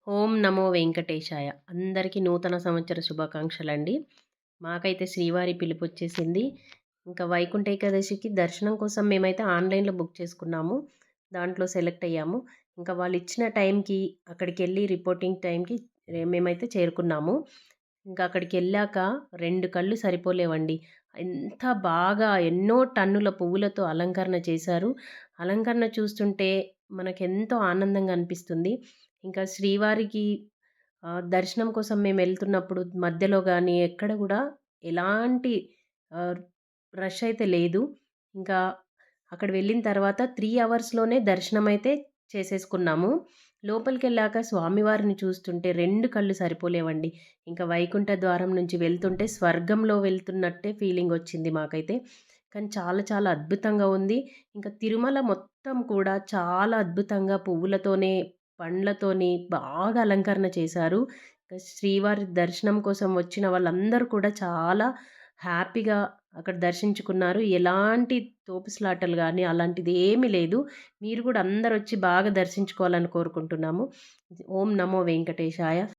ఓం నమో వెంకటేశాయ. అందరికీ నూతన సంవత్సర శుభాకాంక్షలండి. మాకైతే శ్రీవారి పిలుపొచ్చేసింది. ఇంకా వైకుంఠ ఏకాదశికి దర్శనం కోసం మేమైతే ఆన్‌లైన్‌లో బుక్ చేసుకున్నాము. దాంట్లో సెలెక్ట్ అయ్యాము. ఇంకా వాళ్ళిచ్చిన టైంకి అక్కడికెళ్ళి రిపోర్టింగ్ టైంకి మేమైతే చేరుకున్నాము. ఇంకా అక్కడికెళ్ళాక 2 కళ్ళు సరిపోలేవండి. ఎంత బాగా ఎన్నో టన్నుల పువ్వులతో అలంకరణ చేశారు. అలంకరణ చూస్తుంటే మనకెంతో ఆనందంగా అనిపిస్తుంది. ఇంకా శ్రీవారికి దర్శనం కోసం మేమెళ్తున్నప్పుడు మధ్యలో గానీ ఎక్కడ గూడా ఎలాంటి ఆహ్, రష్ అయితే లేదు. ఇంకా అక్కడ వెళ్ళిన తర్వాత 3 అవర్స్‌లోనే దర్శనమైతే చేసేసుకున్నాము. లోపలికెళ్ళాక స్వామివారిని చూస్తుంటే 2 కళ్ళు సరిపోలేవండి. ఇంకా వైకుంఠ ద్వారం నుంచి వెళ్తుంటే స్వర్గంలో వెళ్తున్నట్టే ఫీలింగొచ్చింది మాకైతే. కానీ చాలా చాలా అద్భుతంగా ఉంది. ఇంకా తిరుమల మొత్తం కూడా చాలా అద్భుతంగా పువ్వులతోనే, పండ్లతోని బాగా అలంకరణ చేశారు. ఇంకా శ్రీవారి దర్శనం కోసం వచ్చిన వాళ్ళందరూ కూడా చాలా హ్యాపీగా అక్కడ దర్శించుకున్నారు. ఎలాంటి తోపుసలాటలు గాని అలాంటిది ఏమీ లేదు. మీరు కూడా అందరొచ్చి బాగా దర్శించుకోవాలని కోరుకుంటున్నాము. ఓం నమో వెంకటేశాయ.